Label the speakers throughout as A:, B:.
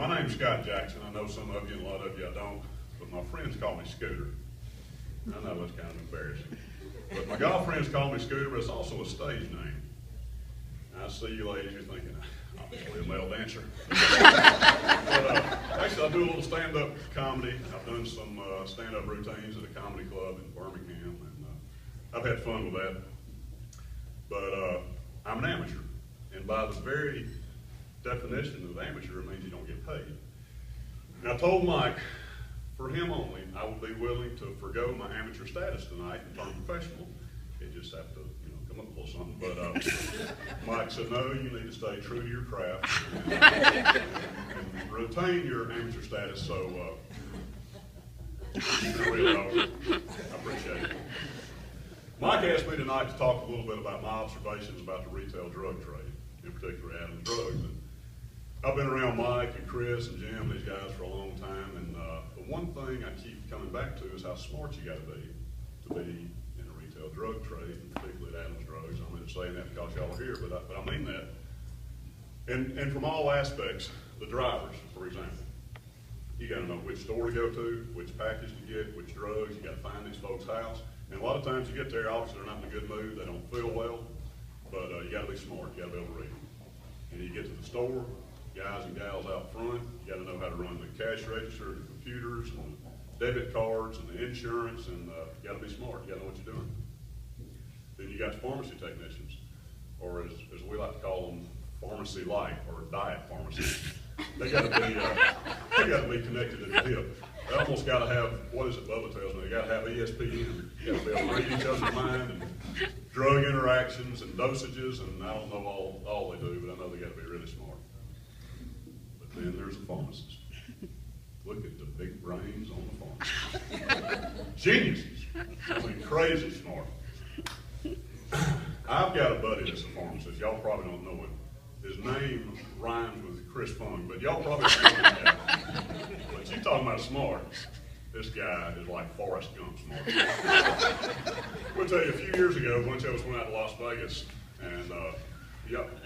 A: My name's Scott Jackson. I know some of you and a lot of you I don't, but my friends call me Scooter. I know that's kind of embarrassing. But my girlfriends call me Scooter, but it's also a stage name. I see you ladies, you're thinking, obviously a male dancer. But actually I do a little stand-up comedy. I've done some stand-up routines at a comedy club in Birmingham, and I've had fun with that. But I'm an amateur, and by the very definition of amateur, it means you don't get paid. And I told Mike, for him only, I would be willing to forgo my amateur status tonight and turn professional. It just have to, come up with a little something. But Mike said, no, you need to stay true to your craft and retain your amateur status. So, really, I appreciate it. Mike asked me tonight to talk a little bit about my observations about the retail drug trade, in particular Adam's Drugs. And I've been around Mike and Chris and Jim, these guys, for a long time, and the one thing I keep coming back to is how smart you got to be in the retail drug trade, and particularly at Adam's Drugs. I'm not saying that because y'all are here, but I mean that. And from all aspects, the drivers, for example, you got to know which store to go to, which package to get, which drugs. You got to find these folks' house. And a lot of times you get there, obviously they're not in a good mood, they don't feel well, but you got to be smart, you got to be able to read them. And you get to the store, guys and gals out front, you got to know how to run the cash register, the computers, and the debit cards, and the insurance, and you got to be smart, you got to know what you're doing. Then you got the pharmacy technicians, or as we like to call them, pharmacy light, or diet pharmacy. They got to be connected to the hip. They almost got to have, what is it Bubba tells me, they got to have ESPN. You got to be able to read each other's mind, and drug interactions and dosages, and I don't know all they do, but I know they got to be really smart. But then there's the pharmacist. Look at the big brains on the pharmacist. Geniuses. I mean, crazy smart. I've got a buddy that's a pharmacist. Y'all probably don't know him. His name rhymes with Chris Fung, but y'all probably don't know him. But you talking about smart. This guy is like Forrest Gump smart. We'll tell you, a few years ago, a bunch of us went out to Las Vegas, and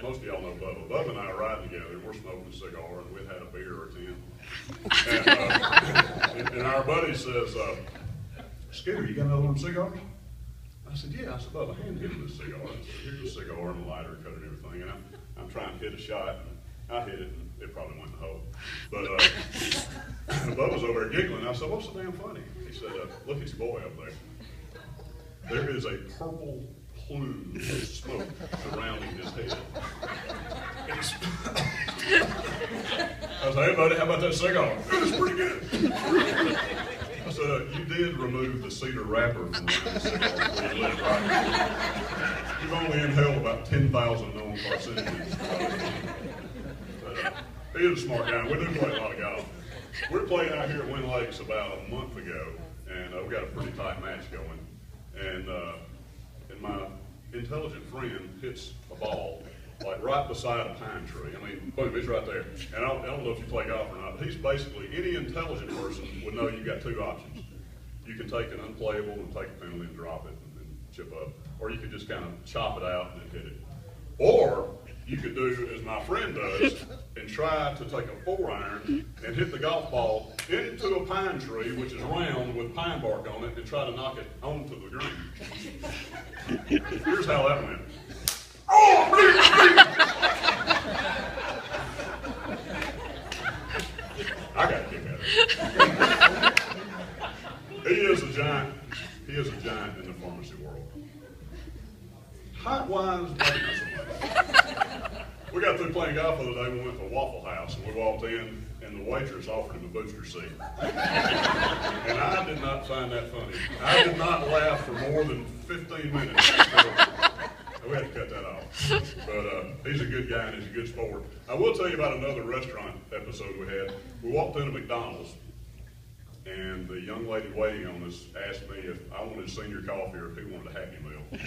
A: most of y'all know Bubba. Bubba and I are riding together, and we're smoking a cigar, and we'd had a beer or 10. And our buddy says, Scooter, you got another one cigar? I said, yeah. I said, Bubba, hand him this cigar. I said, here's the cigar and the lighter, cut it and everything. And I'm trying to hit a shot, and I hit it, and it probably went in the hole. But Bubba's over there giggling. I said, what's so damn funny? He said, look at your boy up there. There is a purple plume of smoke surrounding his head. I said, hey, buddy, how about that cigar? It's pretty good. I said, you did remove the cedar wrapper from the cigar before you lit it, right? You've only inhaled about 10,000 known carcinogens. But he is a smart guy. We do play a lot of golf. We were playing out here at Wind Lakes about a month ago, and we got a pretty tight match going. And my intelligent friend hits a ball like right beside a pine tree. I mean, boom, he's right there. And I don't know if you play golf or not, but he's basically, any intelligent person would know you've got two options. You can take an unplayable and take a penalty and drop it and chip up, or you could just kind of chop it out and then hit it. Or you could do as my friend does and try to take a 4-iron and hit the golf ball into a pine tree, which is round with pine bark on it, and try to knock it onto the green. Here's how that went. Oh! I got to kick at it. He is a giant. He is a giant in the pharmacy world. Height-wise, maybe not so much. We got through playing golf the other day. We went to a Waffle House, and we walked in, and the waitress offered him a booster seat. And I did not find that funny. I did not laugh for more than 15 minutes. So we had to cut that off. But he's a good guy, and he's a good sport. I will tell you about another restaurant episode we had. We walked into McDonald's, and the young lady waiting on us asked me if I wanted senior coffee or if he wanted a Happy Meal. We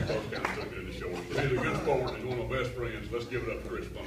A: both kind of took it in the short. But he's a good sport. He's one of my best friends. Let's give it up for Chris Fung.